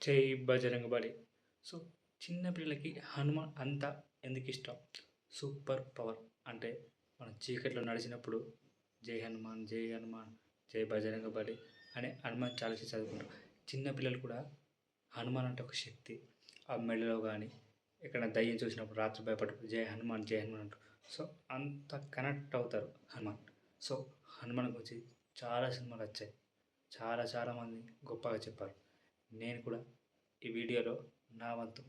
జై బజరంగ బలి. సో, చిన్న పిల్లలకి హనుమాన్ అంత ఎందుకిష్టం? Super power. అంటే మనం చీకట్లో నడిచినప్పుడు జై హనుమాన్, జై హనుమాన్, జై బజరంగ బలి అనే హనుమాన్ చాలీసా చదువుకుంటాం. చిన్న పిల్లలు కూడా హనుమాన్ అంటే ఒక శక్తి. ఆ మెడలో గానీ, ఎక్కడైనా దయ్యం చూసినప్పుడు రాత్రి భయపడేటప్పుడు జై హనుమాన్, జై హనుమాన్ అంటారు. సో, అంత కనెక్ట్ అవుతారు హనుమాన్. సో, హనుమాన్ గురించి చాలా సినిమాలొచ్చాయి. చాలామంది గొప్పగా చెప్పారు. నేను కూడా ఈ వీడియోలో నా వంతు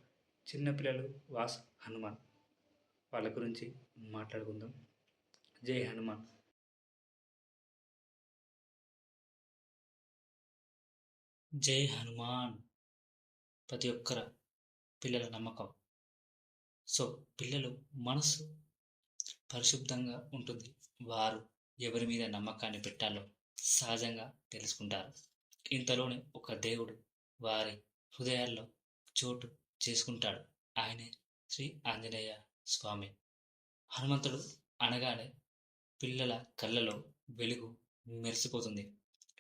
చిన్నపిల్లలు వాస్ హనుమాన్ వాళ్ళ గురించి మాట్లాడుకుందాం. జై హనుమాన్. జై హనుమాన్ ప్రతి ఒక్కర పిల్లల నమ్మకం. సో, పిల్లలు మనసు పరిశుద్ధంగా ఉంటుంది. వారు ఎవరి మీద నమ్మకాన్ని పెట్టాలో సహజంగా తెలుసుకుంటారు. ఇంతలోనే ఒక దేవుడు వారి హృదయాల్లో చోటు చేసుకుంటాడు. ఆయనే శ్రీ ఆంజనేయ స్వామి. హనుమంతుడు అనగానే పిల్లల కళ్ళలో వెలుగు మెరిసిపోతుంది.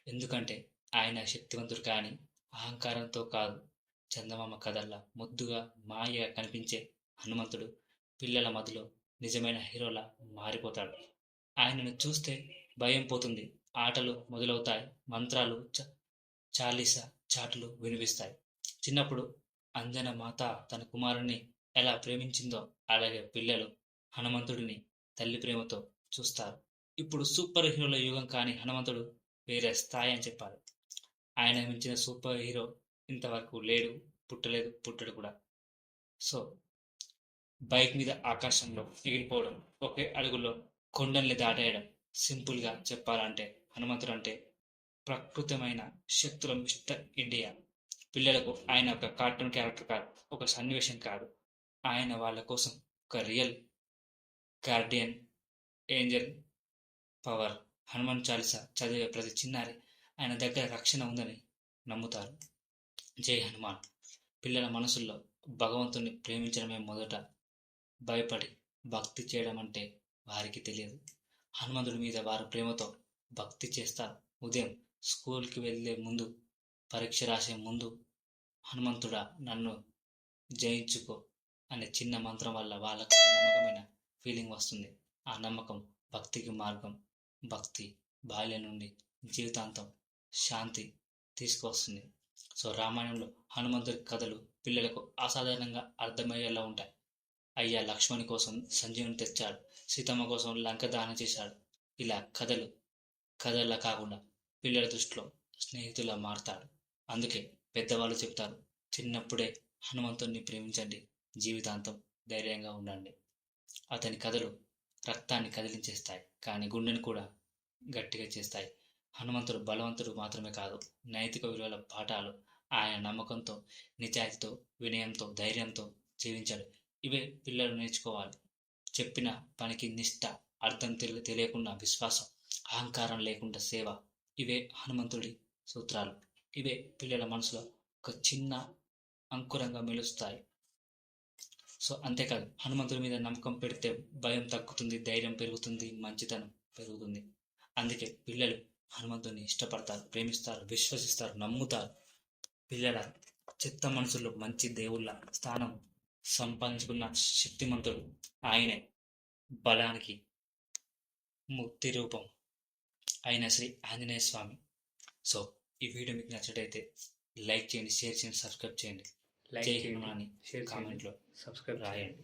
ఎందుకంటే ఆయన శక్తివంతుడు కానీ అహంకారంతో కాదు. చందమామ కథల్లా ముద్దుగా మాయగా కనిపించే హనుమంతుడు పిల్లల మధ్యలో నిజమైన హీరోలా మారిపోతాడు. ఆయనను చూస్తే భయం పోతుంది. ఆటలు మొదలవుతాయి. మంత్రాలు చాలీసా చాటులు వినిపిస్తాయి. చిన్నప్పుడు అంజన మాత తన కుమారుణ్ణి ఎలా ప్రేమించిందో అలాగే పిల్లలు హనుమంతుడిని తల్లి ప్రేమతో చూస్తారు. ఇప్పుడు సూపర్ హీరోల యుగం కానీ హనుమంతుడు వేరే స్థాయి అని చెప్పాలి. ఆయన మించిన సూపర్ హీరో ఇంతవరకు లేడు, పుట్టలేదు, పుట్టడు కూడా. సో, బైక్ మీద ఆకాశంలో ఎగిరిపోవడం, ఒకే అడుగులో కొండల్ని దాటేయడం. సింపుల్గా చెప్పాలంటే హనుమంతుడు అంటే ప్రకృతమైన శక్తుల మిస్టర్ ఇండియా. పిల్లలకు ఆయన ఒక కార్టూన్ క్యారెక్టర్ కాదు, ఒక సన్నివేశం కాదు. ఆయన వాళ్ళ కోసం ఒక real Guardian Angel power. Hanuman Chalisa చదివే ప్రతి చిన్నారి ఆయన దగ్గర రక్షణ ఉందని నమ్ముతారు. జై హనుమాన్. పిల్లల మనసుల్లో భగవంతుని ప్రేమించడమే మొదట భయపడి భక్తి చేయడం అంటే వారికి తెలియదు. హనుమంతుడి మీద వారు ప్రేమతో భక్తి చేస్తారు. ఉదయం స్కూల్కి వెళ్ళే ముందు, పరీక్ష రాసే ముందు హనుమంతుడా నన్ను జయించుకో అనే చిన్న మంత్రం వల్ల వాళ్ళకు నమ్మకమైన ఫీలింగ్ వస్తుంది. ఆ నమ్మకం భక్తికి మార్గం. భక్తి బాల్యం నుండి జీవితాంతం శాంతి తీసుకువస్తుంది. సో, రామాయణంలో హనుమంతుడి కథలు పిల్లలకు అసాధారణంగా అర్థమయ్యేలా ఉంటాయి. అయ్యా లక్ష్మణి కోసం సంజీవుని తెచ్చాడు, సీతమ్మ కోసం లంక దానం చేశాడు. ఇలా కథలా కాకుండా పిల్లల దృష్టిలో స్నేహితులా మారతాడు. అందుకే పెద్దవాళ్ళు చెప్తారు, చిన్నప్పుడే హనుమంతుడిని ప్రేమించండి, జీవితాంతం ధైర్యంగా ఉండండి. అతని కథలు రక్తాన్ని కదిలించేస్తాయి, కానీ గుండెను కూడా గట్టిగా చేస్తాయి. హనుమంతుడు బలవంతుడు మాత్రమే కాదు, నైతిక విలువల పాఠాలు. ఆయన నమ్మకంతో, నిజాయితీతో, వినయంతో, ధైర్యంతో జీవించాడు. ఇవే పిల్లలు నేర్చుకోవాలి. చెప్పిన పనికి నిష్ఠ, అర్థం తెలియకుండా విశ్వాసం, అహంకారం లేకుండా సేవ. ఇవే హనుమంతుడి సూత్రాలు. ఇవే పిల్లల మనసులో ఒక చిన్న అంకురంగా మెలుస్తాయి. సో, అంతేకాదు, హనుమంతుడి మీద నమ్మకం పెడితే భయం తగ్గుతుంది, ధైర్యం పెరుగుతుంది, మంచితనం పెరుగుతుంది. అందుకే పిల్లలు హనుమంతుడిని ఇష్టపడతారు, ప్రేమిస్తారు, విశ్వసిస్తారు, నమ్ముతారు. పిల్లల చిత్త మనసులో మంచి దేవుళ్ళ స్థానం సంపాదించుకున్న శక్తిమంతుడు ఆయనే. బలానికి ముక్తి రూపం అయిన శ్రీ ఆంజనేయ స్వామి. సో, ఈ వీడియో మీకు నచ్చినట్లయితే లైక్ చేయండి, షేర్ చేయండి, సబ్స్క్రైబ్ చేయండి. లైక్ చేయండి, కామెంట్లో సబ్స్క్రైబ్ రాయండి.